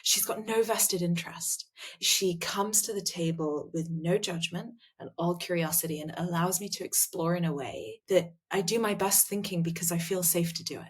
She's got no vested interest. She comes to the table with no judgment and all curiosity and allows me to explore in a way that I do my best thinking because I feel safe to do it.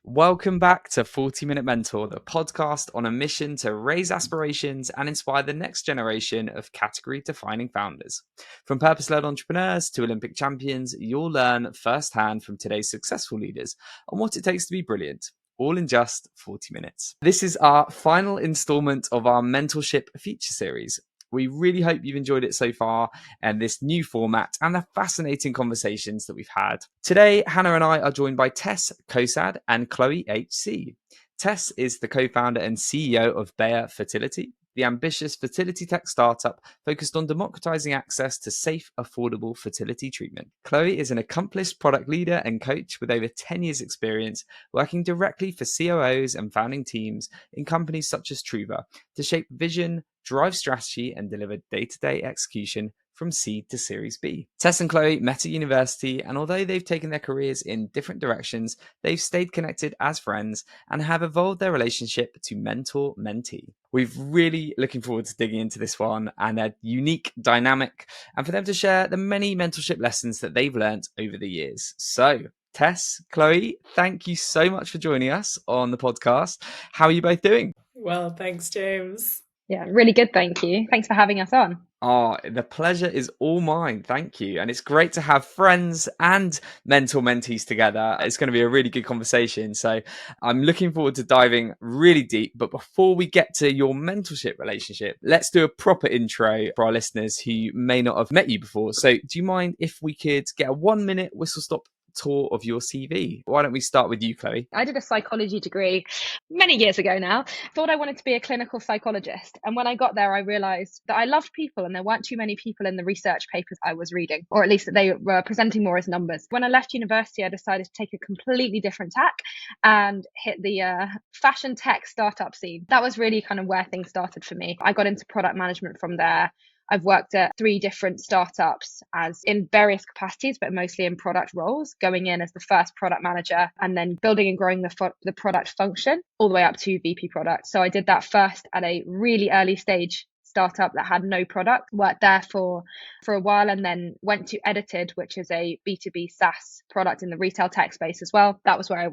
Welcome back to 40-Minute Mentor, the podcast on a mission to raise aspirations and inspire the next generation of category-defining founders. From purpose-led entrepreneurs to Olympic champions, you'll learn firsthand from today's successful leaders on what it takes to be brilliant, all in just 40 minutes. This is our final installment of our mentorship feature series. We really hope you've enjoyed it so far and this new format and the fascinating conversations that we've had. Today, Hannah and I are joined by Tess Cosad and Chloé HC. Tess is the co-founder and CEO of Béa Fertility, the ambitious fertility tech startup focused on democratizing access to safe, affordable fertility treatment. Chloé is an accomplished product leader and coach with over 10 years experience working directly for COOs and founding teams in companies such as Truva to shape vision, drive strategy, and deliver day-to-day execution from seed to Series B. Tess and Chloé met at university, and although they've taken their careers in different directions, they've stayed connected as friends and have evolved their relationship to mentor-mentee. We're really looking forward to digging into this one and their unique dynamic, and for them to share the many mentorship lessons that they've learned over the years. So, Tess, Chloé, thank you so much for joining us on the podcast. How are you both doing? Well, thanks, James. Yeah, really good. Thank you. Thanks for having us on. Oh, the pleasure is all mine. Thank you. And it's great to have friends and mentor-mentees together. It's going to be a really good conversation. So I'm looking forward to diving really deep. But before we get to your mentorship relationship, let's do a proper intro for our listeners who may not have met you before. So do you mind if we could get a 1-minute whistle-stop tour of your CV? Why don't we start with you, Chloé? I did a psychology degree many years ago now. Thought I wanted to be a clinical psychologist. And when I got there, I realized that I loved people and there weren't too many people in the research papers I was reading, or at least that they were presenting more as numbers. When I left university, I decided to take a completely different tack and hit the fashion tech startup scene. That was really kind of where things started for me. I got into product management from there. I've worked at 3 different startups as in various capacities, but mostly in product roles, going in as the first product manager and then building and growing the product function all the way up to VP product. So I did that first at a really early stage startup that had no product, worked there for a while, and then went to Edited, which is a B2B SaaS product in the retail tech space as well. That was where I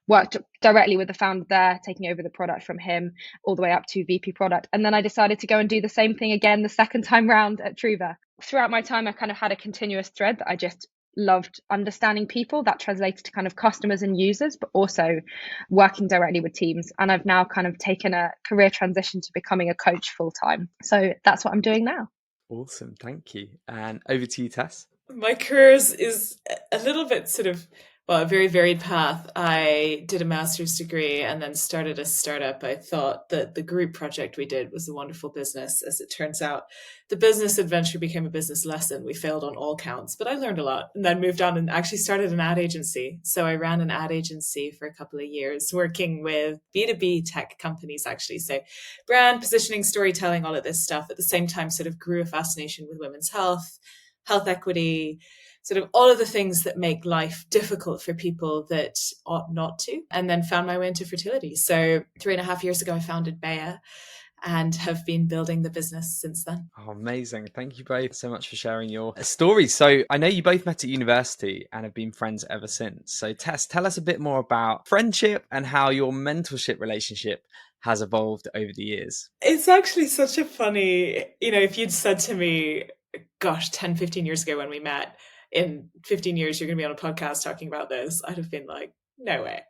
worked directly with the founder there, taking over the product from him all the way up to VP product. And then I decided to go and do the same thing again the second time round at Truva. Throughout my time, I kind of had a continuous thread that I just loved understanding people. That translated to kind of customers and users, but also working directly with teams. And I've now kind of taken a career transition to becoming a coach full time. So that's what I'm doing now. Awesome. Thank you. And over to you, Tess. My career is a little bit sort of, well, a very varied path. I did a master's degree and then started a startup. I thought that the group project we did was a wonderful business. As it turns out, the business adventure became a business lesson. We failed on all counts, but I learned a lot and then moved on and actually started an ad agency. So I ran an ad agency for a couple of years, working with B2B tech companies, actually. So brand positioning, storytelling, all of this stuff. At the same time, sort of grew a fascination with women's health equity, sort of all of the things that make life difficult for people that ought not to, and then found my way into fertility. So 3.5 years ago, I founded Béa and have been building the business since then. Oh, amazing. Thank you both so much for sharing your stories. So I know you both met at university and have been friends ever since. So Tess, tell us a bit more about friendship and how your mentorship relationship has evolved over the years. It's actually such a funny, if you'd said to me, gosh, 10, 15 years ago when we met, in 15 years, you're going to be on a podcast talking about this, I'd have been like, no way.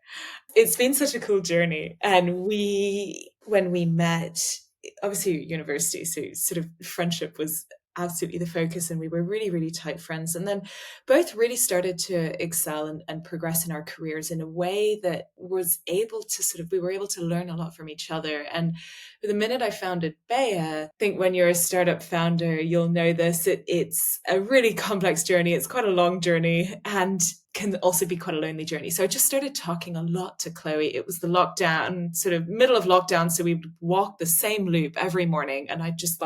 It's been such a cool journey. And when we met, obviously university, so sort of friendship was absolutely the focus, and we were really, really tight friends. And then both really started to excel and progress in our careers in a way that was able to we were able to learn a lot from each other. And the minute I founded Béa, I think when you're a startup founder, you'll know this, it's a really complex journey. It's quite a long journey and can also be quite a lonely journey. So I just started talking a lot to Chloé. It was the lockdown, sort of middle of lockdown. So we'd walk the same loop every morning, and I just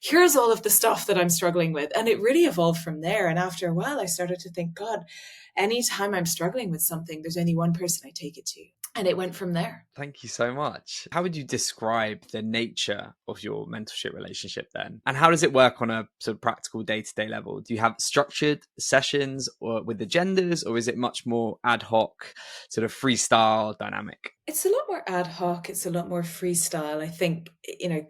here's all of the stuff that I'm struggling with. And it really evolved from there. And after a while, I started to think, God, anytime I'm struggling with something, there's only one person I take it to. And it went from there. Thank you so much. How would you describe the nature of your mentorship relationship then? And how does it work on a sort of practical day-to-day level? Do you have structured sessions or with agendas, or is it much more ad hoc, sort of freestyle dynamic? It's a lot more ad hoc. It's a lot more freestyle. I think,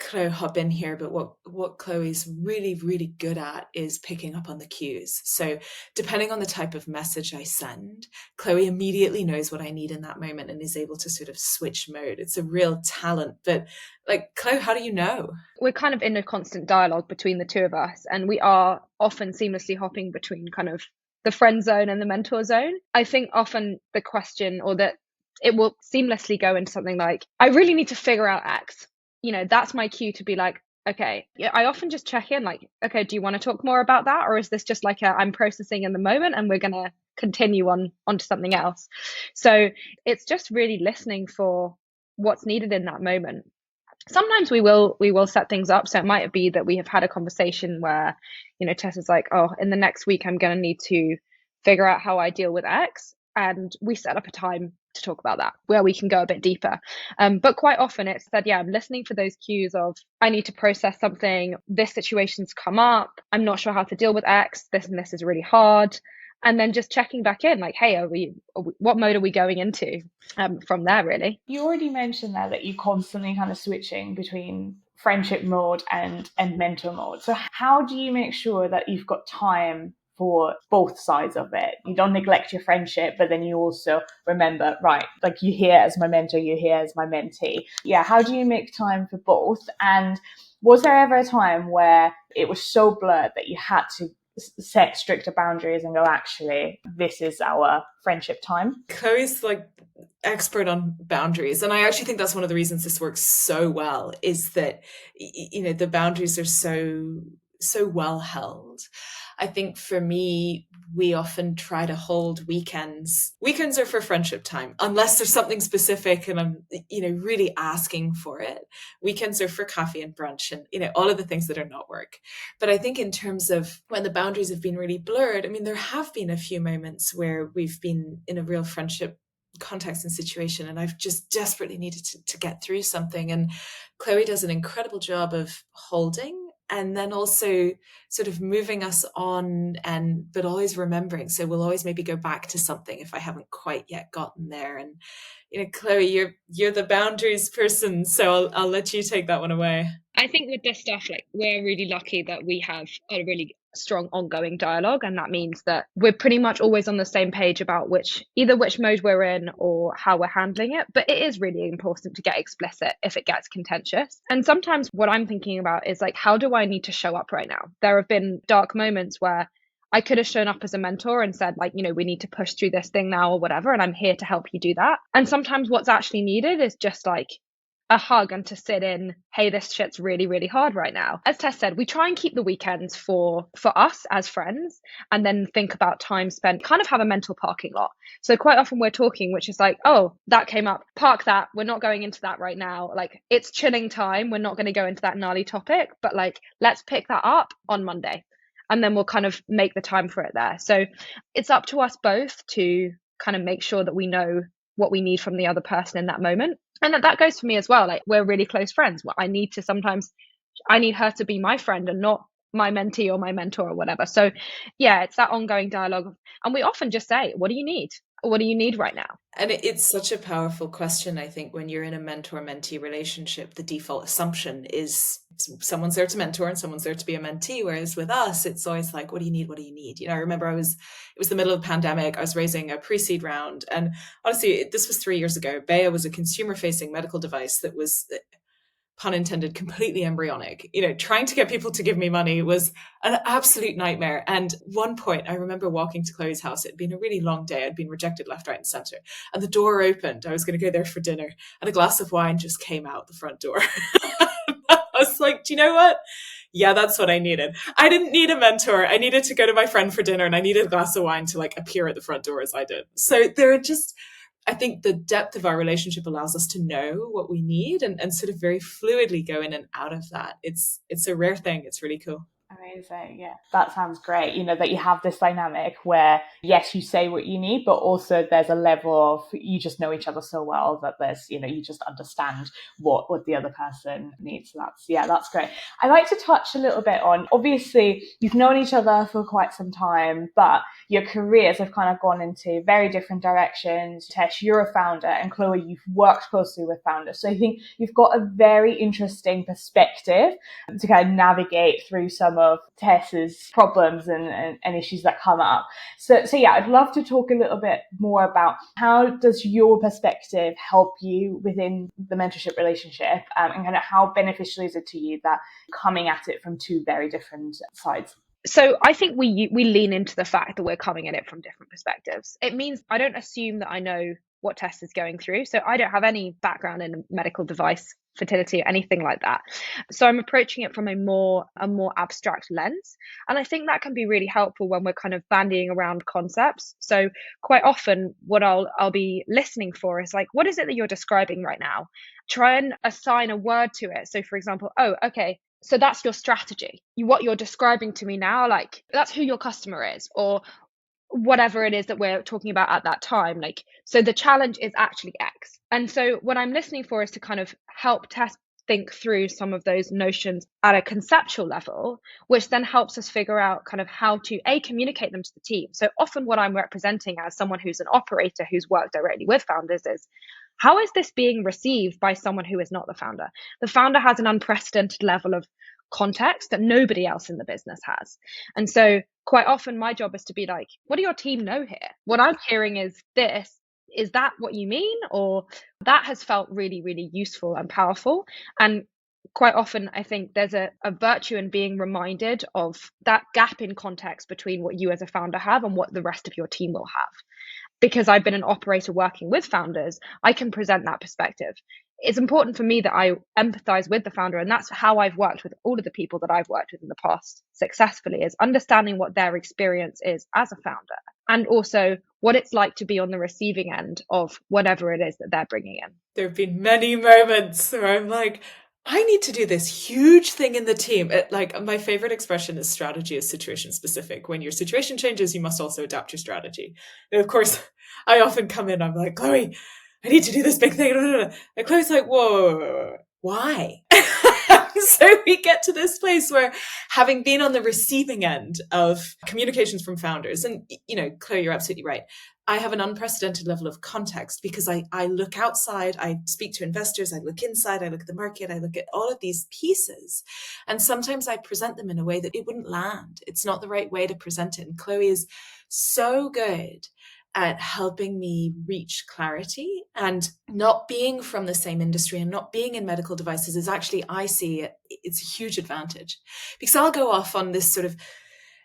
Chloe hop in here, but what Chloe's really, really good at is picking up on the cues. So depending on the type of message I send, Chloe immediately knows what I need in that moment and is able to sort of switch mode. It's a real talent. But like, Chloe, how do you know? We're kind of in a constant dialogue between the two of us, and we are often seamlessly hopping between kind of the friend zone and the mentor zone. I think often the question, or that it will seamlessly go into something like, I really need to figure out X. That's my cue to be like, okay. I often just check in like, okay, do you want to talk more about that? Or is this just like I'm processing in the moment and we're going to continue onto something else? So it's just really listening for what's needed in that moment. Sometimes we will set things up. So it might be that we have had a conversation where, Tess is like, oh, in the next week, I'm going to need to figure out how I deal with X. And we set up a time to talk about that where we can go a bit deeper. But quite often it's that, I'm listening for those cues of, I need to process something. This situation's come up. I'm not sure how to deal with X. This and this is really hard. And then just checking back in like, hey, what mode are we going into from there, really? You already mentioned that you're constantly kind of switching between friendship mode and mentor mode. So how do you make sure that you've got time for both sides of it? You don't neglect your friendship, but then you also remember, right, like you're here as my mentor, you're here as my mentee. Yeah, how do you make time for both? And was there ever a time where it was so blurred that you had to set stricter boundaries and go, actually, this is our friendship time? Chloe's like expert on boundaries. And I actually think that's one of the reasons this works so well, is that, the boundaries are so well held. I think for me, we often try to hold weekends. Weekends are for friendship time, unless there's something specific and I'm, really asking for it. Weekends are for coffee and brunch and, all of the things that are not work. But I think in terms of when the boundaries have been really blurred, there have been a few moments where we've been in a real friendship context and situation, and I've just desperately needed to get through something. And Chloe does an incredible job of holding and then also sort of moving us on, but always remembering. So we'll always maybe go back to something if I haven't quite yet gotten there. And Chloe, you're the boundaries person, so I'll let you take that one away. I think with this stuff, like, we're really lucky that we have a really strong ongoing dialogue, and that means that we're pretty much always on the same page about either which mode we're in or how we're handling it. But it is really important to get explicit if it gets contentious. And sometimes what I'm thinking about is like, how do I need to show up right now? There have been dark moments where I could have shown up as a mentor and said, like, we need to push through this thing now or whatever, and I'm here to help you do that. And sometimes what's actually needed is just like a hug and to sit in, hey, this shit's really, really hard right now. As Tess said, we try and keep the weekends for us as friends, and then think about time spent, kind of have a mental parking lot. So quite often we're talking, which is like, oh, that came up, park that. We're not going into that right now. Like, it's chilling time. We're not going to go into that gnarly topic, but like, let's pick that up on Monday. And then we'll kind of make the time for it there. So it's up to us both to kind of make sure that we know what we need from the other person in that moment. And that goes for me as well. Like, we're really close friends. I need her to be my friend and not my mentee or my mentor or whatever. So yeah, it's that ongoing dialogue. And we often just say, what do you need? What do you need right now? And it's such a powerful question. I think when you're in a mentor-mentee relationship, the default assumption is someone's there to mentor and someone's there to be a mentee. Whereas with us, it's always like, what do you need? What do you need? I remember it was the middle of the pandemic. I was raising a pre-seed round. And honestly, this was 3 years ago. Béa was a consumer-facing medical device that was, pun intended, completely embryonic. Trying to get people to give me money was an absolute nightmare. And one point, I remember walking to Chloe's house. It had been a really long day. I'd been rejected left, right, and center. And the door opened. I was going to go there for dinner. And a glass of wine just came out the front door. I was like, do you know what? Yeah, that's what I needed. I didn't need a mentor. I needed to go to my friend for dinner, and I needed a glass of wine to like appear at the front door as I did. So there are just I think the depth of our relationship allows us to know what we need and sort of very fluidly go in and out of that. It's a rare thing. It's really cool. Amazing. Yeah, that sounds great. That you have this dynamic where, yes, you say what you need, but also there's a level of you just know each other so well that there's, you just understand what the other person needs. So that's great. I'd like to touch a little bit on, obviously, you've known each other for quite some time, but your careers have kind of gone into very different directions. Tess, you're a founder, and Chloé, you've worked closely with founders. So I think you've got a very interesting perspective to kind of navigate through some of Tess's problems and issues that come up. So yeah, I'd love to talk a little bit more about how does your perspective help you within the mentorship relationship, and kind of how beneficial is it to you that coming at it from two very different sides? So I think we lean into the fact that we're coming at it from different perspectives. It means I don't assume that I know what Tess is going through. So I don't have any background in medical device fertility or anything like that. So I'm approaching it from a more abstract lens. And I think that can be really helpful when we're kind of bandying around concepts. So quite often what I'll be listening for is like, what is it that you're describing right now? Try and assign a word to it. So for example, oh, okay, so that's your strategy. What you're describing to me now, like that's who your customer is, or whatever it is that we're talking about at that time. Like, so the challenge is actually X. And so what I'm listening for is to kind of help Tess think through some of those notions at a conceptual level, which then helps us figure out kind of how to communicate them to the team. So often what I'm representing as someone who's an operator who's worked directly with founders is, how is this being received by someone who is not the founder? The founder has an unprecedented level of context that nobody else in the business has. And so quite often my job is to be like, what do your team know here? What I'm hearing is this. Is that what you mean? Or that has felt really, really useful and powerful. And quite often I think there's a virtue in being reminded of that gap in context between what you as a founder have and what the rest of your team will have. Because I've been an operator working with founders, I can present that perspective. It's important for me that I empathize with the founder, and that's how I've worked with all of the people that I've worked with in the past successfully, is understanding what their experience is as a founder, and also what it's like to be on the receiving end of whatever it is that they're bringing in. There have been many moments where I'm like, I need to do this huge thing in the team. My favorite expression is strategy is situation specific. When your situation changes, you must also adapt your strategy. And of course, I often come in, I'm like, Chloé, I need to do this big thing. And Chloe's like, whoa, why? So we get to this place where, having been on the receiving end of communications from founders, and, Chloe, you're absolutely right. I have an unprecedented level of context because I look outside, I speak to investors, I look inside, I look at the market, I look at all of these pieces. And sometimes I present them in a way that it wouldn't land. It's not the right way to present it. And Chloe is so good at helping me reach clarity, and not being from the same industry and not being in medical devices is actually, I see it's a huge advantage, because I'll go off on this sort of,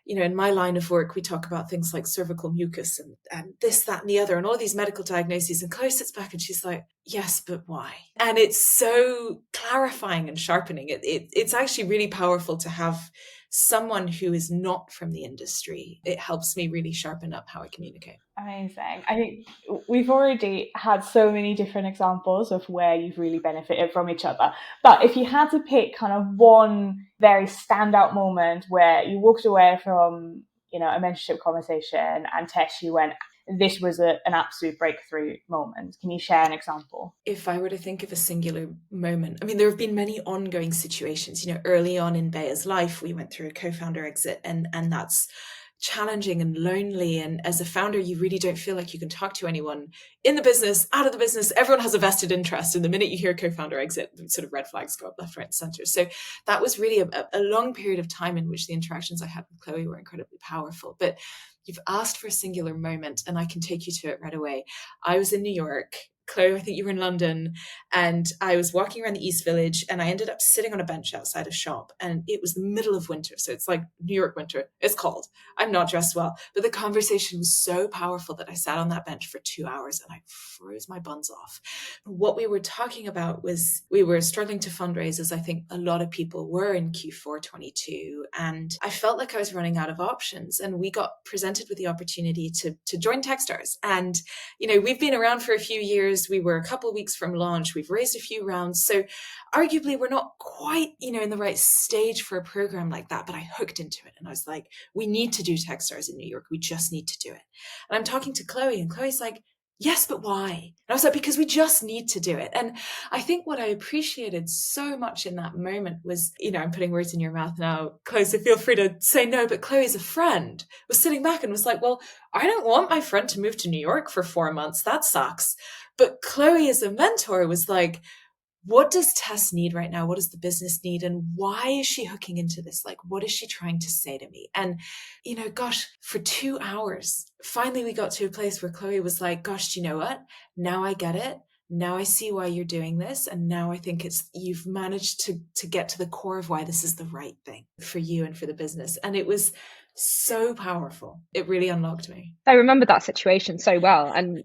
in my line of work, we talk about things like cervical mucus and this, that, and the other, and all these medical diagnoses. And Chloe sits back and she's like, yes, but why? And it's so clarifying and sharpening. It's actually really powerful to have someone who is not from the industry. It helps me really sharpen up how I communicate. Amazing. I think we've already had so many different examples of where you've really benefited from each other. But if you had to pick kind of one very standout moment where you walked away from, a mentorship conversation and Tess, you went, this was an absolute breakthrough moment. Can you share an example? If I were to think of a singular moment, there have been many ongoing situations. Early on in Béa's life, we went through a co-founder exit, and that's challenging and lonely. And as a founder, you really don't feel like you can talk to anyone in the business, out of the business. Everyone has a vested interest. And the minute you hear co-founder exit, sort of red flags go up left, right, and center. So that was really a long period of time in which the interactions I had with Chloe were incredibly powerful. But you've asked for a singular moment, and I can take you to it right away. I was in New York Chloe, I think you were in London, and I was walking around the East Village, and I ended up sitting on a bench outside a shop, and it was the middle of winter. So it's like New York winter. It's cold. I'm not dressed well, but the conversation was so powerful that I sat on that bench for 2 hours and I froze my buns off. What we were talking about was we were struggling to fundraise, as I think a lot of people were in Q4 22. And I felt like I was running out of options. And we got presented with the opportunity to join Techstars. And, you know, we've been around for a few years. We were a couple of weeks from launch. We've raised a few rounds. So arguably we're not quite, you know, in the right stage for a program like that. But I hooked into it and I was like, we need to do Techstars in New York. We just need to do it. And I'm talking to Chloe, and Chloe's like, yes, but why? And I was like, because we just need to do it. And I think what I appreciated so much in that moment was, you know, I'm putting words in your mouth now, Chloe, so feel free to say no, but Chloe as a friend was sitting back and was like, well, I don't want my friend to move to New York for 4 months. That sucks. But Chloe as a mentor was like, what does Tess need right now? What does the business need? And why is she hooking into this? Like, what is she trying to say to me? And, you know, gosh, for 2 hours, finally we got to a place where Chloe was like, gosh, do you know what? Now I get it. Now I see why you're doing this. And now I think you've managed to get to the core of why this is the right thing for you and for the business. And it was so powerful. It really unlocked me. I remember that situation so well. And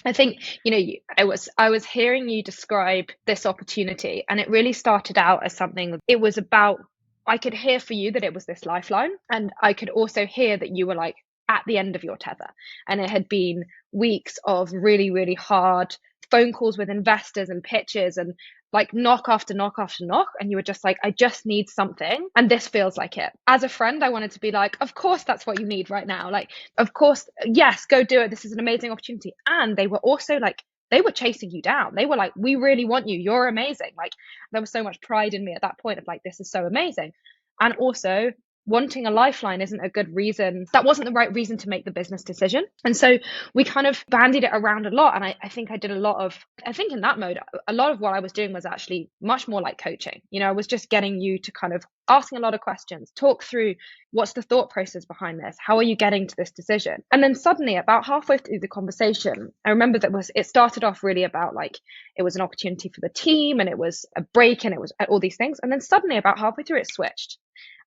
I think, you know, I was hearing you describe this opportunity, and it really started out as something, it was about, I could hear for you that it was this lifeline, and I could also hear that you were like at the end of your tether, and it had been weeks of really, really hard phone calls with investors and pitches and like knock after knock after knock, and you were just like, I just need something, and this feels like it. As a friend, I wanted to be like, of course that's what you need right now, like, of course, yes, go do it, this is an amazing opportunity. And they were also like, they were chasing you down. They were like, we really want you, you're amazing. Like, there was so much pride in me at that point of like, this is so amazing. And also, wanting a lifeline isn't a good reason. That wasn't the right reason to make the business decision. And so we kind of bandied it around a lot. And I think I did I think in that mode, a lot of what I was doing was actually much more like coaching. You know, I was just getting you to kind of asking a lot of questions, talk through what's the thought process behind this? How are you getting to this decision? And then suddenly about halfway through the conversation, I remember it started off really about like, it was an opportunity for the team and it was a break and it was all these things. And then suddenly about halfway through it switched.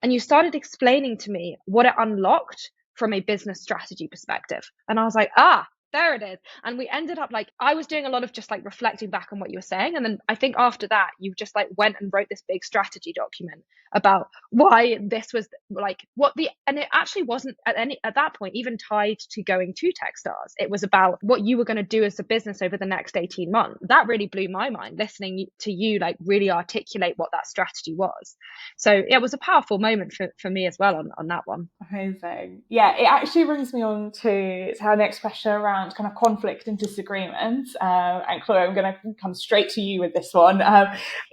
And you started explaining to me what it unlocked from a business strategy perspective. And I was like, there it is. And we ended up like, I was doing a lot of just like reflecting back on what you were saying. And then I think after that, you just like went and wrote this big strategy document about why this was like and it actually wasn't at that point even tied to going to Techstars. It was about what you were going to do as a business over the next 18 months. That really blew my mind, listening to you like really articulate what that strategy was. So it was a powerful moment for me as well on that one. Amazing. Yeah, it actually brings me on to our next question around kind of conflict and disagreements. And Chloe, I'm going to come straight to you with this one.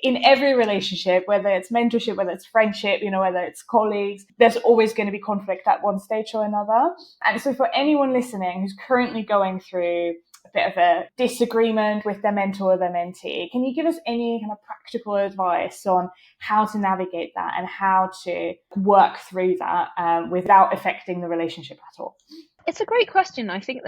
In every relationship, whether it's mentorship, whether it's friendship, you know, whether it's colleagues, there's always going to be conflict at one stage or another. And so for anyone listening who's currently going through a bit of a disagreement with their mentor or their mentee, can you give us any kind of practical advice on how to navigate that and how to work through that without affecting the relationship at all? It's a great question. I think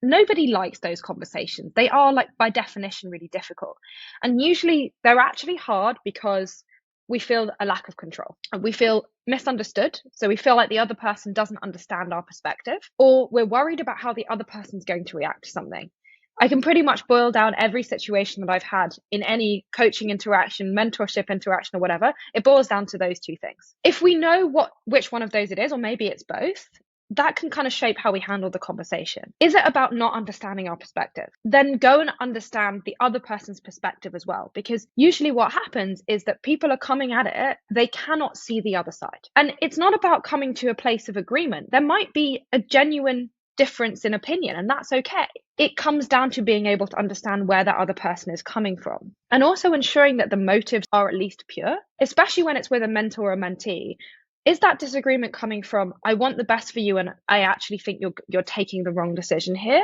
nobody likes those conversations. They are like by definition really difficult. And usually they're actually hard because we feel a lack of control and we feel misunderstood. So we feel like the other person doesn't understand our perspective, or we're worried about how the other person's going to react to something. I can pretty much boil down every situation that I've had in any coaching interaction, mentorship interaction, or whatever. It boils down to those two things. If we know which one of those it is, or maybe it's both, that can kind of shape how we handle the conversation. Is it about not understanding our perspective? Then go and understand the other person's perspective as well. Because usually what happens is that people are coming at it, they cannot see the other side. And it's not about coming to a place of agreement. There might be a genuine difference in opinion, and that's okay. It comes down to being able to understand where that other person is coming from. And also ensuring that the motives are at least pure, especially when it's with a mentor or a mentee. Is that disagreement coming from, I want the best for you and I actually think you're taking the wrong decision here?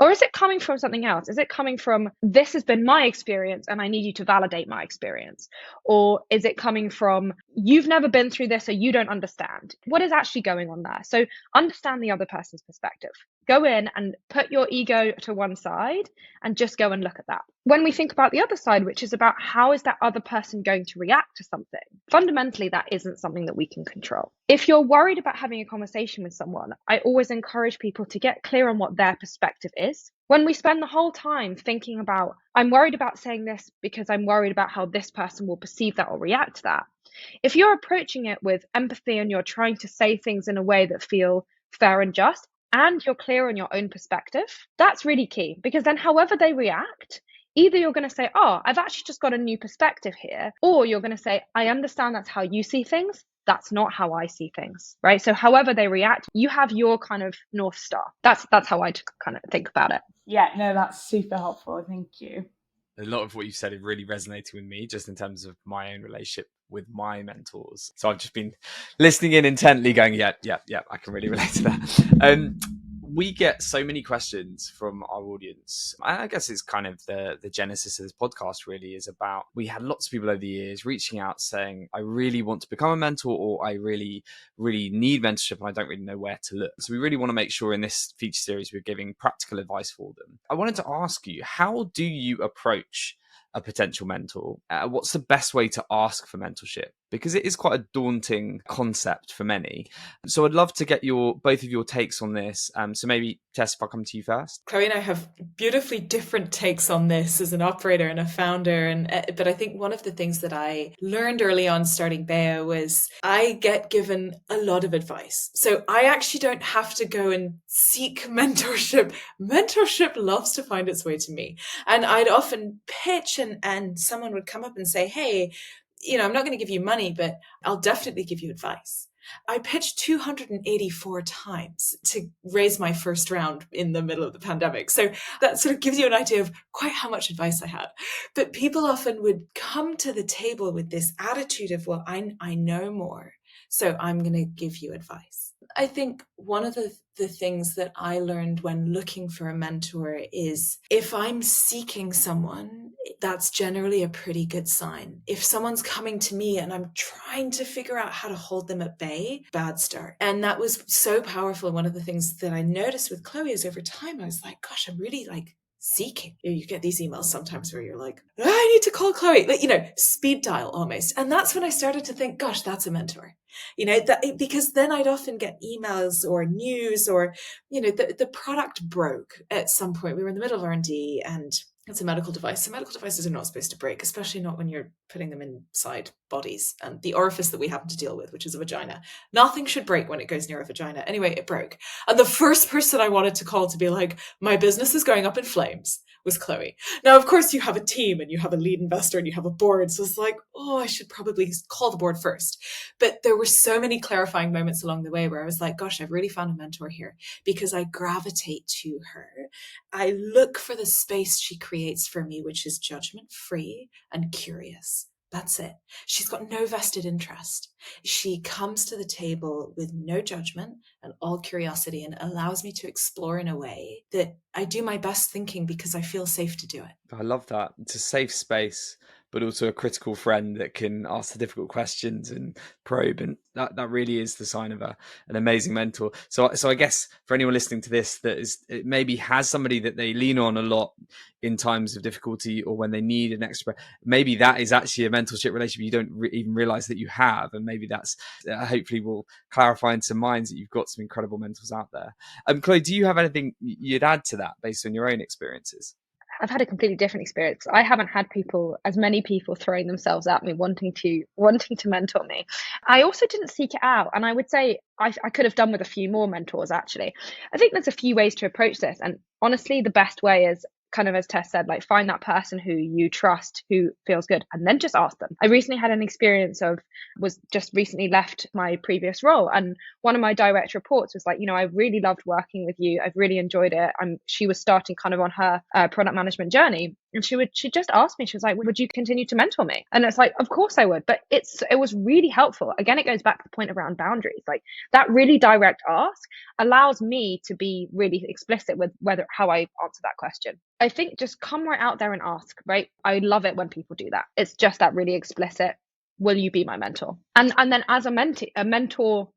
Or is it coming from something else? Is it coming from, this has been my experience and I need you to validate my experience? Or is it coming from, you've never been through this, so you don't understand? What is actually going on there? So understand the other person's perspective. Go in and put your ego to one side and just go and look at that. When we think about the other side, which is about how is that other person going to react to something, fundamentally, that isn't something that we can control. If you're worried about having a conversation with someone, I always encourage people to get clear on what their perspective is. When we spend the whole time thinking about, I'm worried about saying this because I'm worried about how this person will perceive that or react to that. If you're approaching it with empathy and you're trying to say things in a way that feel fair and just, and you're clear on your own perspective, that's really key, because then however they react, either you're going to say, oh, I've actually just got a new perspective here, or you're going to say, I understand that's how you see things. That's not how I see things, right? So however they react, you have your kind of North Star. That's how I kind of think about it. Yeah, no, that's super helpful. Thank you. A lot of what you said is really resonating with me, just in terms of my own relationship with my mentors. So I've just been listening in intently, going, yeah, I can really relate to that. We get so many questions from our audience. I guess it's kind of the genesis of this podcast really is about, we had lots of people over the years reaching out saying, I really want to become a mentor, or I really, really need mentorship and I don't really know where to look. So we really want to make sure in this feature series, we're giving practical advice for them. I wanted to ask you, how do you approach a potential mentor? What's the best way to ask for mentorship? Because it is quite a daunting concept for many. So I'd love to get both of your takes on this. So maybe, Tess, if I come to you first. Chloe and I have beautifully different takes on this as an operator and a founder. But I think one of the things that I learned early on starting Béa was I get given a lot of advice. So I actually don't have to go and seek mentorship. Mentorship loves to find its way to me. And I'd often pitch and someone would come up and say, hey, I'm not going to give you money, but I'll definitely give you advice. I pitched 284 times to raise my first round in the middle of the pandemic. So that sort of gives you an idea of quite how much advice I had. But people often would come to the table with this attitude of, well, I know more, so I'm going to give you advice. I think one of the things that I learned when looking for a mentor is if I'm seeking someone, that's generally a pretty good sign. If someone's coming to me and I'm trying to figure out how to hold them at bay, bad start. And that was so powerful. One of the things that I noticed with Chloe is over time, I was like, gosh, I'm really seeking. You get these emails sometimes where you're like, I need to call Chloe, speed dial almost. And that's when I started to think, gosh, that's a mentor. Because then I'd often get emails or news or, the product broke at some point. We were in the middle of R&D and it's a medical device. So medical devices are not supposed to break, especially not when you're putting them inside bodies. And the orifice that we happen to deal with, which is a vagina, nothing should break when it goes near a vagina. Anyway, it broke. And the first person I wanted to call to be like, my business is going up in flames, was Chloe. Now, of course, you have a team and you have a lead investor and you have a board. So it's like, I should probably call the board first. But there were so many clarifying moments along the way where I was like, gosh, I've really found a mentor here because I gravitate to her. I look for the space she creates for me, which is judgment-free and curious. That's it. She's got no vested interest. She comes to the table with no judgment and all curiosity and allows me to explore in a way that I do my best thinking because I feel safe to do it. I love that. It's a safe space, but also a critical friend that can ask the difficult questions and probe. And that really is the sign of an amazing mentor. So I guess for anyone listening to this it maybe has somebody that they lean on a lot in times of difficulty or when they need an extra, maybe that is actually a mentorship relationship you don't even realize that you have. And maybe that's hopefully will clarify in some minds that you've got some incredible mentors out there. Chloe, do you have anything you'd add to that based on your own experiences? I've had a completely different experience. I haven't had as many people throwing themselves at me, wanting to mentor me. I also didn't seek it out. And I would say I could have done with a few more mentors, actually. I think there's a few ways to approach this. And honestly, the best way is kind of, as Tess said, find that person who you trust, who feels good, and then just ask them. I recently had an experience was just recently left my previous role. And one of my direct reports was like, I really loved working with you. I've really enjoyed it. She was starting kind of on her product management journey. And she just asked me, she was like, would you continue to mentor me? And it's like, of course I would. But it was really helpful. Again, it goes back to the point around boundaries. That really direct ask allows me to be really explicit with how I answer that question. I think just come right out there and ask, right? I love it when people do that. It's just that really explicit, will you be my mentor? And then as a mentor,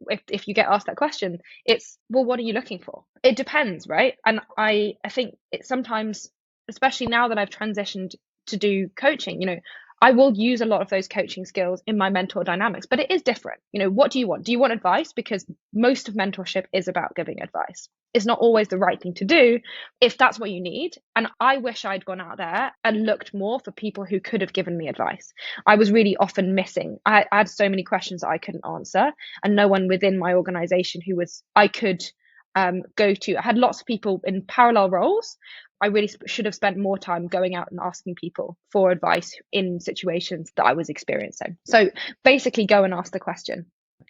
if you get asked that question, it's, well, what are you looking for? It depends, right? And I think it sometimes, especially now that I've transitioned to do coaching, I will use a lot of those coaching skills in my mentor dynamics, but it is different. What do you want? Do you want advice? Because most of mentorship is about giving advice. It's not always the right thing to do if that's what you need. And I wish I'd gone out there and looked more for people who could have given me advice. I was really often missing. I had so many questions that I couldn't answer, and no one within my organization I could go to. I had lots of people in parallel roles. I really should have spent more time going out and asking people for advice in situations that I was experiencing. So basically, go and ask the question.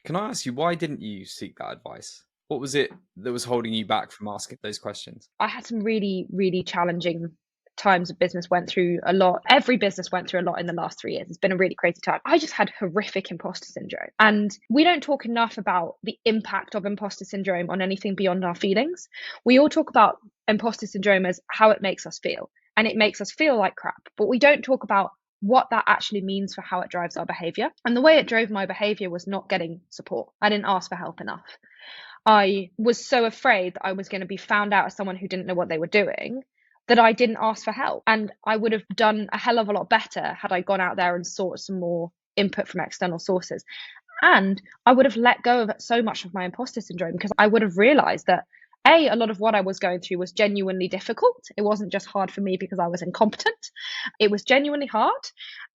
Can I ask you, why didn't you seek that advice? What was it that was holding you back from asking those questions? I had some really, really challenging times of business, went through a lot. Every business went through a lot in the last 3 years. It's been a really crazy time. I just had horrific imposter syndrome. And we don't talk enough about the impact of imposter syndrome on anything beyond our feelings. We all talk about imposter syndrome as how it makes us feel. And it makes us feel like crap. But we don't talk about what that actually means for how it drives our behavior. And the way it drove my behavior was not getting support. I didn't ask for help enough. I was so afraid that I was going to be found out as someone who didn't know what they were doing that I didn't ask for help. And I would have done a hell of a lot better had I gone out there and sought some more input from external sources. And I would have let go of so much of my imposter syndrome, because I would have realized that a lot of what I was going through was genuinely difficult. It wasn't just hard for me because I was incompetent. It was genuinely hard.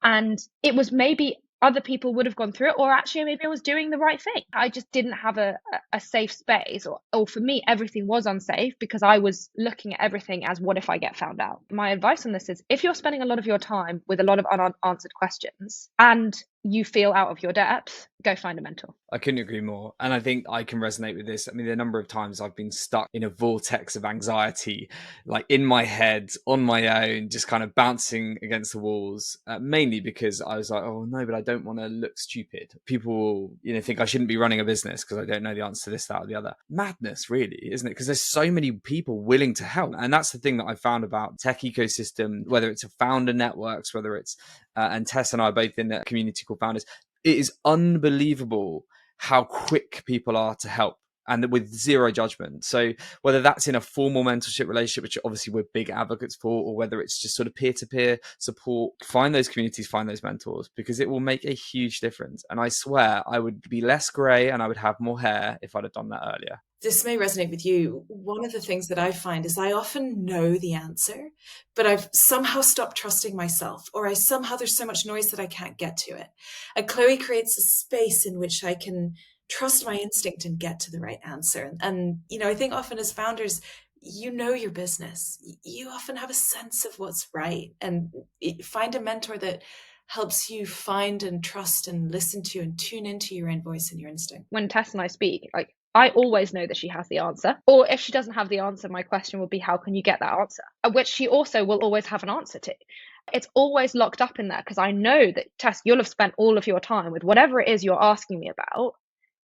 And it was maybe other people would have gone through it, or actually maybe I was doing the right thing. I just didn't have a safe space, or for me, everything was unsafe because I was looking at everything as, what if I get found out? My advice on this is, if you're spending a lot of your time with a lot of unanswered questions and you feel out of your depth, go find a mentor. I couldn't agree more. And I think I can resonate with this. I mean, the number of times I've been stuck in a vortex of anxiety, like in my head, on my own, just kind of bouncing against the walls, mainly because I was like, oh no, but I don't want to look stupid. People will, think I shouldn't be running a business because I don't know the answer to this, that, or the other. Madness, really, isn't it? Because there's so many people willing to help. And that's the thing that I found about tech ecosystem, whether it's a founder networks, whether it's, and Tess and I are both in a community called Founders. It is unbelievable how quick people are to help, and with zero judgment. So whether that's in a formal mentorship relationship, which obviously we're big advocates for, or whether it's just sort of peer-to-peer support, find those communities, find those mentors, because it will make a huge difference. And I swear I would be less grey and I would have more hair if I'd have done that earlier. This may resonate with you. One of the things that I find is I often know the answer, but I've somehow stopped trusting myself, or there's so much noise that I can't get to it. And Chloé creates a space in which I can trust my instinct and get to the right answer. And I think often as founders, your business. You often have a sense of what's right, and find a mentor that helps you find and trust and listen to and tune into your own voice and your instinct. When Tess and I speak, I always know that she has the answer. Or if she doesn't have the answer, my question would be, how can you get that answer? Which she also will always have an answer to. It's always locked up in there, because I know that, Tess, you'll have spent all of your time with whatever it is you're asking me about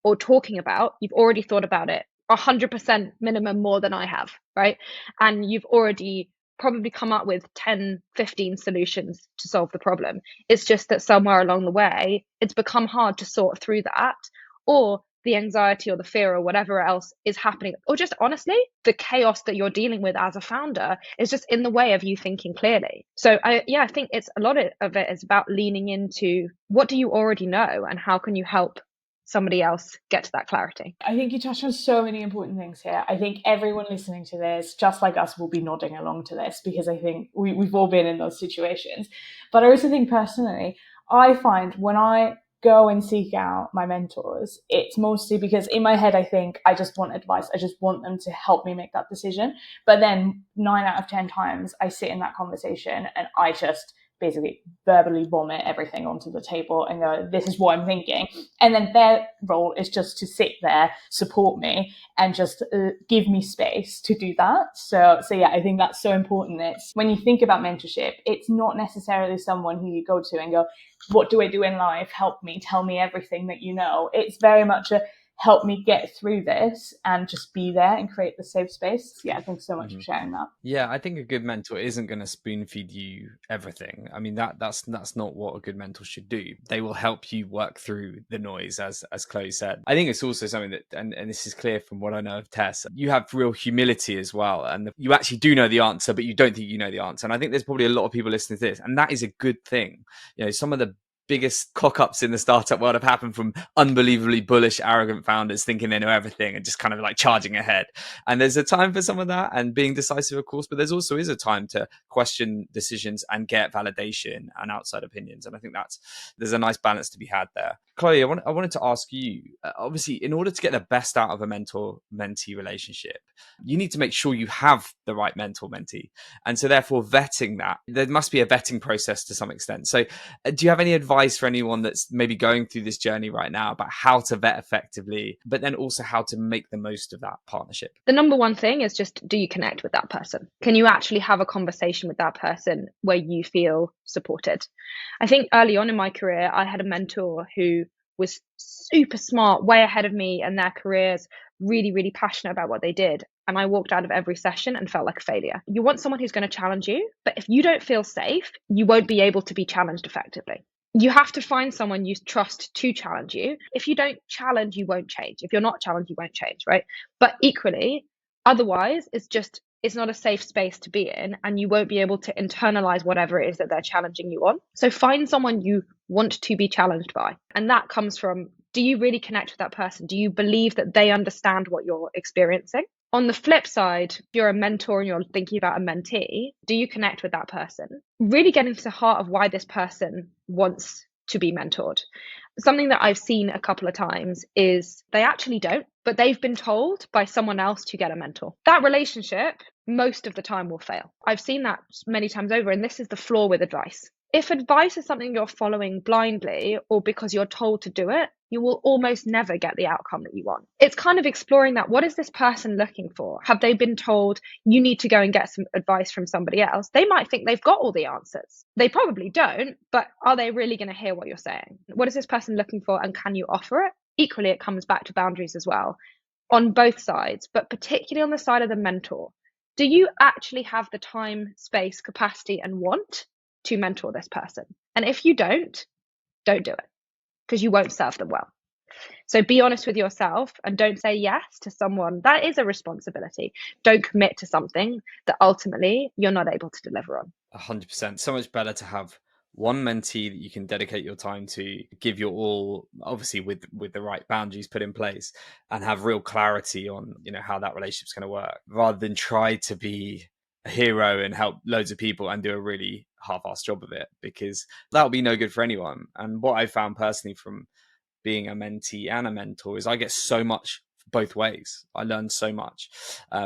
or talking about. You've already thought about it 100% minimum more than I have, right? And you've already probably come up with 10, 15 solutions to solve the problem. It's just that somewhere along the way, it's become hard to sort through that, or the anxiety or the fear or whatever else is happening, or just honestly, the chaos that you're dealing with as a founder is just in the way of you thinking clearly. So I think it's a lot of it is about leaning into, what do you already know and how can you help somebody else get to that clarity? I think you touched on so many important things here. I think everyone listening to this, just like us, will be nodding along to this, because I think we've all been in those situations. But I also think personally, I find when I go and seek out my mentors, it's mostly because in my head I think I just want advice. I just want them to help me make that decision. But then 9 out of 10 times I sit in that conversation and I just basically verbally vomit everything onto the table and go, this is what I'm thinking. And then their role is just to sit there, support me, and just give me space to do that. So yeah, I think that's so important. It's when you think about mentorship, it's not necessarily someone who you go to and go, what do I do in life? Help me, tell me everything that you know. It's very much a, help me get through this and just be there and create the safe space. Yeah, thanks so much for sharing that. Yeah, I think a good mentor isn't going to spoon feed you everything. I mean, that's not what a good mentor should do. They will help you work through the noise, as Chloe said. I think it's also something that, and this is clear from what I know of Tess, you have real humility as well, and you actually do know the answer, but you don't think you know the answer. And I think there's probably a lot of people listening to this, and that is a good thing. You know, some of the biggest cock-ups in the startup world have happened from unbelievably bullish, arrogant founders thinking they know everything and just kind of like charging ahead. And there's a time for some of that and being decisive, of course, but there's also is a time to question decisions and get validation and outside opinions. And I think there's a nice balance to be had there. Chloe, I wanted to ask you, obviously, in order to get the best out of a mentor-mentee relationship, you need to make sure you have the right mentor-mentee. And so therefore vetting that, there must be a vetting process to some extent. So do you have any advice for anyone that's maybe going through this journey right now about how to vet effectively, but then also how to make the most of that partnership? The number one thing is just, do you connect with that person? Can you actually have a conversation with that person where you feel supported? I think early on in my career, I had a mentor who was super smart, way ahead of me in their careers, really, really passionate about what they did. And I walked out of every session and felt like a failure. You want someone who's going to challenge you, but if you don't feel safe, you won't be able to be challenged effectively. You have to find someone you trust to challenge you. If you don't challenge, you won't change. If you're not challenged, you won't change, right? But equally, otherwise, it's not a safe space to be in, and you won't be able to internalize whatever it is that they're challenging you on. So find someone you want to be challenged by. And that comes from, do you really connect with that person? Do you believe that they understand what you're experiencing? On the flip side, if you're a mentor and you're thinking about a mentee, do you connect with that person? Really get into the heart of why this person wants to be mentored. Something that I've seen a couple of times is they actually don't, but they've been told by someone else to get a mentor. That relationship, most of the time, will fail. I've seen that many times over, and this is the flaw with advice. If advice is something you're following blindly or because you're told to do it, you will almost never get the outcome that you want. It's kind of exploring that. What is this person looking for? Have they been told you need to go and get some advice from somebody else? They might think they've got all the answers. They probably don't, but are they really going to hear what you're saying? What is this person looking for, and can you offer it? Equally, it comes back to boundaries as well on both sides, but particularly on the side of the mentor. Do you actually have the time, space, capacity, and want to mentor this person? And if you don't do it, because you won't serve them well. So be honest with yourself and don't say yes to someone. That is a responsibility. Don't commit to something that ultimately you're not able to deliver on. 100%. So much better to have one mentee that you can dedicate your time to, give your all, obviously with the right boundaries put in place, and have real clarity on, you know, how that relationship's going to work, rather than try to be a hero and help loads of people and do a really half-assed job of it, because that'll be no good for anyone. And what I found personally from being a mentee and a mentor is I get so much both ways. I learn so much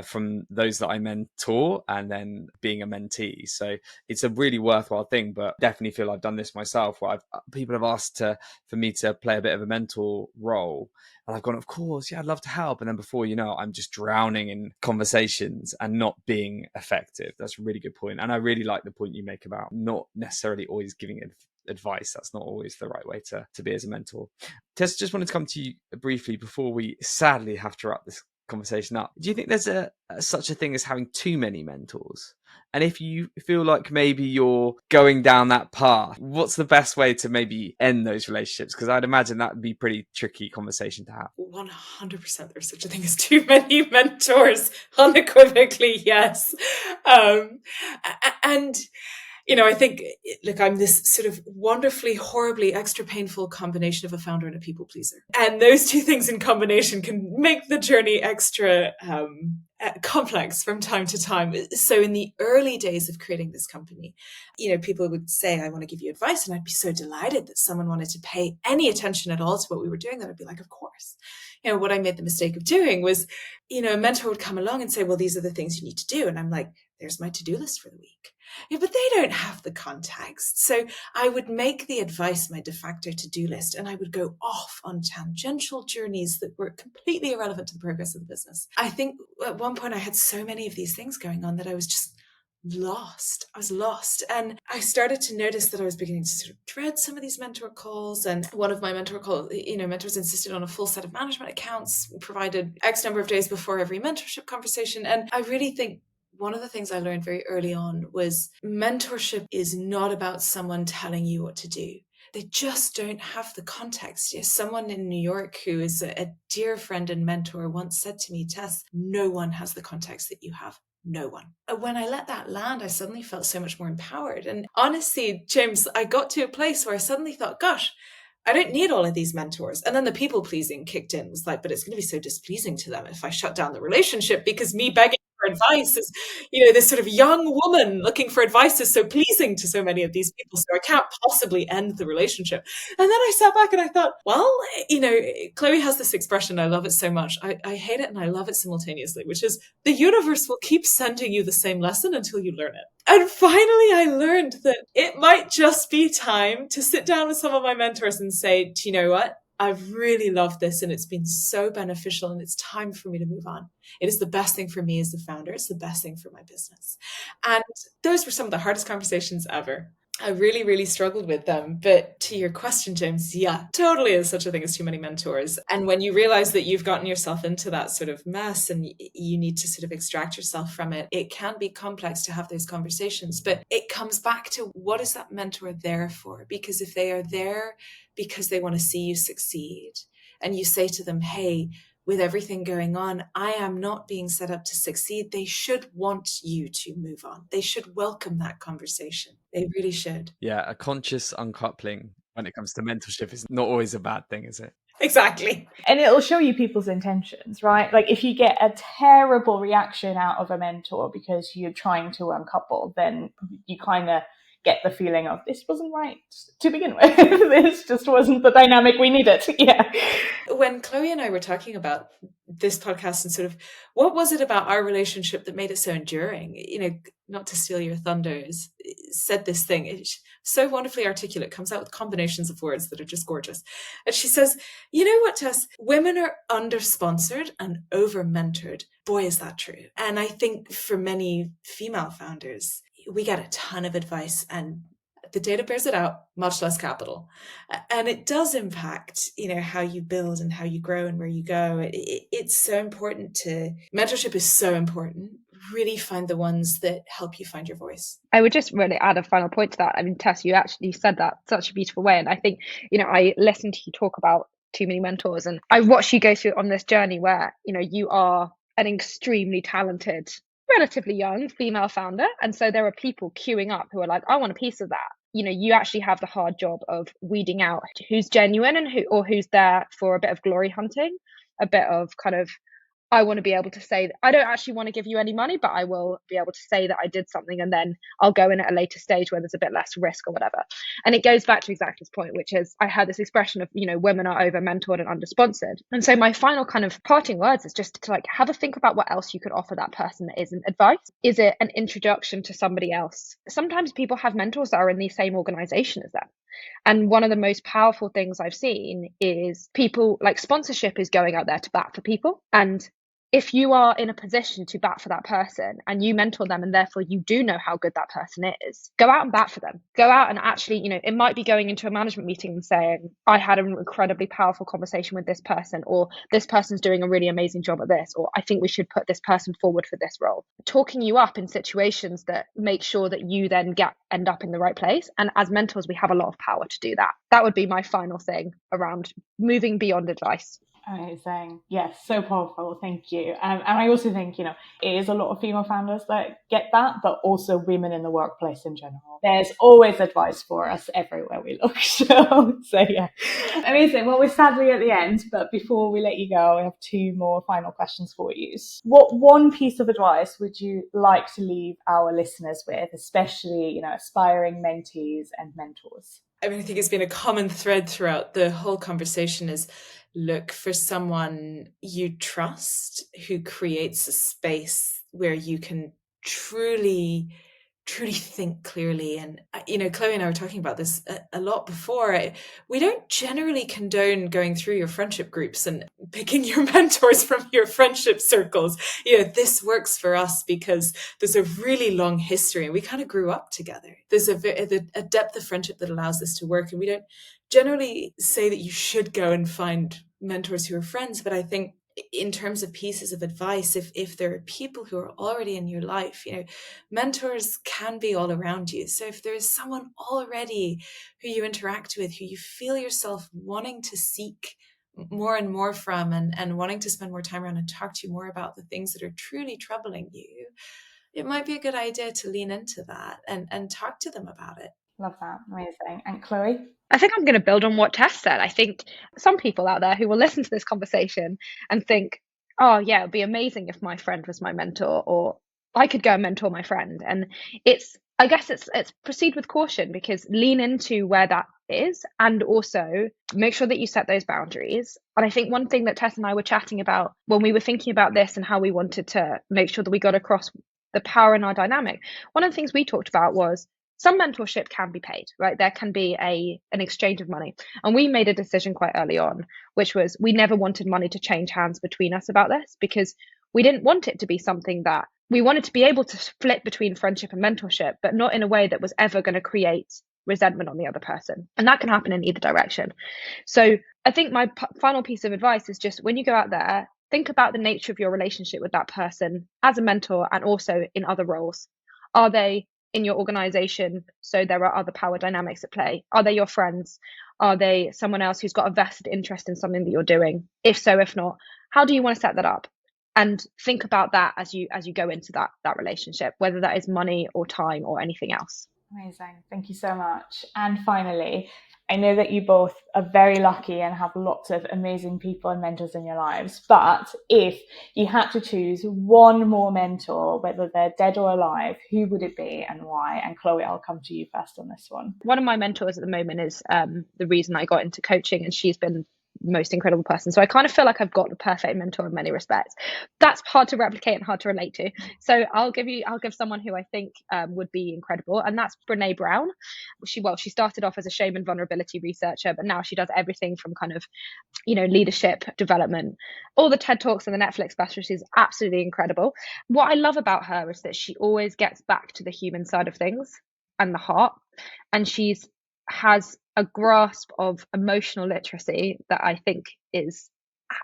from those that I mentor and then being a mentee. So it's a really worthwhile thing, but definitely feel I've done this myself, where people have asked for me to play a bit of a mentor role. And I've gone, of course, yeah, I'd love to help. And then before you know, I'm just drowning in conversations and not being effective. That's a really good point. And I really like the point you make about not necessarily always giving advice. That's not always the right way to be as a mentor. Tess, just wanted to come to you briefly before we sadly have to wrap this conversation up. Do you think there's such a thing as having too many mentors? And if you feel like maybe you're going down that path, what's the best way to maybe end those relationships? Because I'd imagine that would be a pretty tricky conversation to have. 100% there's such a thing as too many mentors. Unequivocally, yes. And you know, I think, look, I'm this sort of wonderfully, horribly, extra painful combination of a founder and a people pleaser. And those two things in combination can make the journey extra complex from time to time. So in the early days of creating this company, you know, people would say, I want to give you advice. And I'd be so delighted that someone wanted to pay any attention at all to what we were doing. That I'd be like, of course. You know, what I made the mistake of doing was, you know, a mentor would come along and say, well, these are the things you need to do. And I'm like, there's my to-do list for the week. Yeah, but they don't have the context. So I would make the advice my de facto to-do list, and I would go off on tangential journeys that were completely irrelevant to the progress of the business. I think at one point I had so many of these things going on that I was just lost. I was lost. And I started to notice that I was beginning to sort of dread some of these mentor calls. And one of my mentors insisted on a full set of management accounts, provided X number of days before every mentorship conversation. And I really think one of the things I learned very early on was mentorship is not about someone telling you what to do. They just don't have the context. Yes, someone in New York who is a dear friend and mentor once said to me, Tess, no one has the context that you have. No one. When I let that land, I suddenly felt so much more empowered. And honestly, James, I got to a place where I suddenly thought, gosh, I don't need all of these mentors. And then the people pleasing kicked in. It was like, but it's going to be so displeasing to them if I shut down the relationship, because me begging for advice is, this sort of young woman looking for advice is so pleasing to so many of these people. So I can't possibly end the relationship. And then I sat back and I thought, well, Chloe has this expression. I love it so much. I hate it and I love it simultaneously, which is the universe will keep sending you the same lesson until you learn it. And finally, I learned that it might just be time to sit down with some of my mentors and say, do you know what? I've really loved this and it's been so beneficial and it's time for me to move on. It is the best thing for me as the founder. It's the best thing for my business. And those were some of the hardest conversations ever. I really, really struggled with them. But to your question, James, yeah, totally is such a thing as too many mentors. And when you realize that you've gotten yourself into that sort of mess and you need to sort of extract yourself from it, it can be complex to have those conversations. But it comes back to, what is that mentor there for? Because if they are there because they want to see you succeed, and you say to them, hey, with everything going on, I am not being set up to succeed. They should want you to move on. They should welcome that conversation. They really should. Yeah, a conscious uncoupling when it comes to mentorship is not always a bad thing, is it? Exactly. And it'll show you people's intentions, right? Like if you get a terrible reaction out of a mentor because you're trying to uncouple, then you kind of get the feeling of, this wasn't right to begin with. This just wasn't the dynamic we needed. Yeah. When Chloe and I were talking about this podcast and sort of what was it about our relationship that made it so enduring, not to steal your thunders, said this thing. It's so wonderfully articulate, comes out with combinations of words that are just gorgeous. And she says, you know what, Tess? Women are under-sponsored and over-mentored. Boy, is that true. And I think for many female founders, we get a ton of advice and the data bears it out, much less capital. And it does impact, how you build and how you grow and where you go. It's so important mentorship is so important. Really find the ones that help you find your voice. I would just really add a final point to that. I mean, Tess, you actually said that such a beautiful way. And I think, I listened to you talk about too many mentors and I watched you go through on this journey where, you are an extremely talented, relatively young female founder. And so there are people queuing up who are like, I want a piece of that. You actually have the hard job of weeding out who's genuine and who's there for a bit of glory hunting, a bit of kind of, I want to be able to say, I don't actually want to give you any money, but I will be able to say that I did something and then I'll go in at a later stage where there's a bit less risk or whatever. And it goes back to exactly this point, which is I heard this expression of, women are over mentored and under sponsored. And so my final kind of parting words is just to have a think about what else you could offer that person that isn't advice. Is it an introduction to somebody else? Sometimes people have mentors that are in the same organization as them. And one of the most powerful things I've seen is people sponsorship is going out there to bat for people. And if you are in a position to bat for that person and you mentor them and therefore you do know how good that person is, go out and bat for them. Go out and actually, it might be going into a management meeting and saying, I had an incredibly powerful conversation with this person, or this person's doing a really amazing job at this, or I think we should put this person forward for this role. Talking you up in situations that make sure that you then end up in the right place. And as mentors, we have a lot of power to do that. That would be my final thing around moving beyond advice. Amazing. Yes, so powerful. Thank you. And I also think, it is a lot of female founders that get that, but also women in the workplace in general. There's always advice for us everywhere we look. So yeah. Amazing. Well, we're sadly at the end, but before we let you go, I have two more final questions for you. What one piece of advice would you like to leave our listeners with, especially, aspiring mentees and mentors? I mean, I think it's been a common thread throughout the whole conversation is look for someone you trust who creates a space where you can truly truly think clearly. And, Chloe and I were talking about this a lot before. We don't generally condone going through your friendship groups and picking your mentors from your friendship circles. This works for us because there's a really long history and we kind of grew up together. There's a depth of friendship that allows this to work. And we don't generally say that you should go and find mentors who are friends, but I think in terms of pieces of advice, if there are people who are already in your life, mentors can be all around you. So if there is someone already who you interact with, who you feel yourself wanting to seek more and more from and wanting to spend more time around and talk to you more about the things that are truly troubling you, it might be a good idea to lean into that and talk to them about it. Love that. Amazing. And Chloe? I think I'm going to build on what Tess said. I think some people out there who will listen to this conversation and think, oh yeah, it'd be amazing if my friend was my mentor, or I could go and mentor my friend. And I guess it's proceed with caution, because lean into where that is and also make sure that you set those boundaries. And I think one thing that Tess and I were chatting about when we were thinking about this and how we wanted to make sure that we got across the power in our dynamic, one of the things we talked about was some mentorship can be paid, right? There can be an exchange of money. And we made a decision quite early on, which was we never wanted money to change hands between us about this, because we didn't want it to be something that we wanted to be able to split between friendship and mentorship, but not in a way that was ever going to create resentment on the other person. And that can happen in either direction. So I think my final piece of advice is just when you go out there, think about the nature of your relationship with that person as a mentor and also in other roles. Are they in your organization, so there are other power dynamics at play? Are they your friends? Are they someone else who's got a vested interest in something that you're doing? If so, if not, how do you want to set that up? And think about that as you go into that relationship, whether that is money or time or anything else. Amazing. Thank you so much. And finally, I know that you both are very lucky and have lots of amazing people and mentors in your lives. But if you had to choose one more mentor, whether they're dead or alive, who would it be and why? And Chloe, I'll come to you first on this one. One of my mentors at the moment is the reason I got into coaching, and she's been most incredible person. So I kind of feel like I've got the perfect mentor in many respects. That's hard to replicate and hard to relate to. So I'll give someone who I think would be incredible, and that's Brene Brown. She started off as a shame and vulnerability researcher, but now she does everything from kind of, leadership development, all the TED Talks and the Netflix specials. She's absolutely incredible. What I love about her is that she always gets back to the human side of things and the heart, and has a grasp of emotional literacy that I think is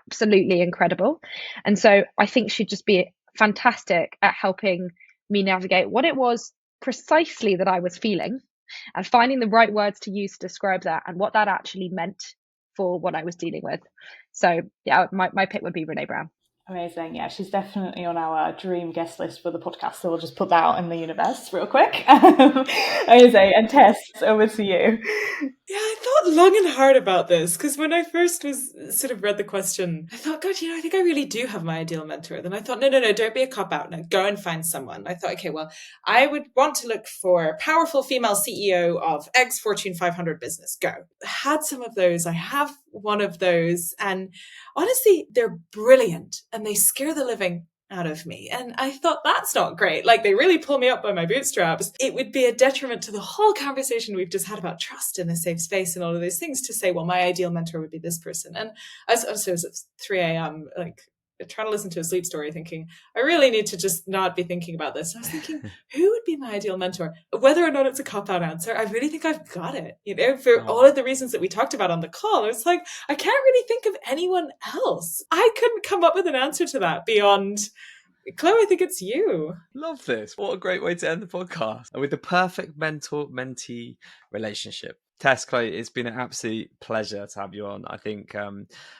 absolutely incredible. And so I think she'd just be fantastic at helping me navigate what it was precisely that I was feeling and finding the right words to use to describe that and what that actually meant for what I was dealing with. So yeah, my pick would be Brene Brown. Amazing. Yeah, she's definitely on our dream guest list for the podcast. So we'll just put that out in the universe real quick. Amazing. And Tess, over to you. Yeah, I thought long and hard about this, because when I first read the question, I thought, God, I think I really do have my ideal mentor. Then I thought, no, don't be a cop-out. No, go and find someone. I thought, okay, well, I would want to look for powerful female CEO of X Fortune 500 business. Go. Had some of those. I have one of those. And honestly, they're brilliant and they scare the living out of me. And I thought, that's not great. Like, they really pull me up by my bootstraps. It would be a detriment to the whole conversation we've just had about trust in a safe space and all of those things to say, well, my ideal mentor would be this person. And I was at 3 a.m., like, trying to listen to a sleep story thinking, I really need to just not be thinking about this. I was thinking, who would be my ideal mentor? Whether or not it's a cop-out answer, I really think I've got it. For all of the reasons that we talked about on the call, it's like, I can't really think of anyone else. I couldn't come up with an answer to that beyond... Chloe, I think it's you. Love this. What a great way to end the podcast. And with the perfect mentor-mentee relationship. Tess, Chloe, it's been an absolute pleasure to have you on. I think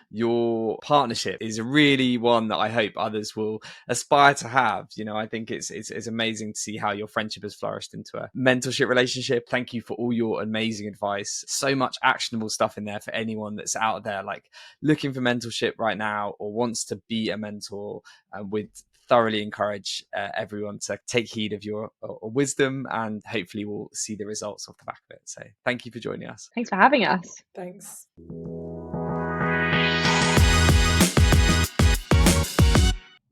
your partnership is really one that I hope others will aspire to have. I think it's amazing to see how your friendship has flourished into a mentorship relationship. Thank you for all your amazing advice. So much actionable stuff in there for anyone that's out there, like looking for mentorship right now or wants to be a mentor. With thoroughly encourage everyone to take heed of your wisdom, and hopefully we'll see the results off the back of it. So thank you for joining us. Thanks for having us. Thanks.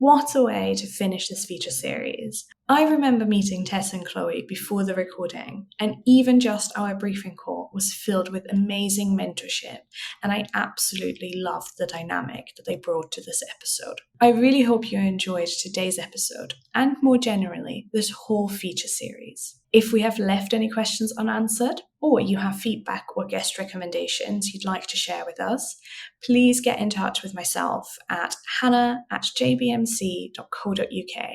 What a way to finish this feature series. I remember meeting Tess and Chloé before the recording, and even just our briefing call was filled with amazing mentorship, and I absolutely loved the dynamic that they brought to this episode. I really hope you enjoyed today's episode, and more generally, this whole feature series. If we have left any questions unanswered, or you have feedback or guest recommendations you'd like to share with us, please get in touch with myself at hannah@jbmc.co.uk.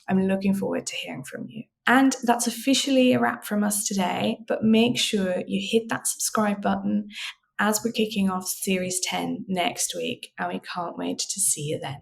I'm looking forward to hearing from you. And that's officially a wrap from us today, but make sure you hit that subscribe button as we're kicking off Series 10 next week, and we can't wait to see you then.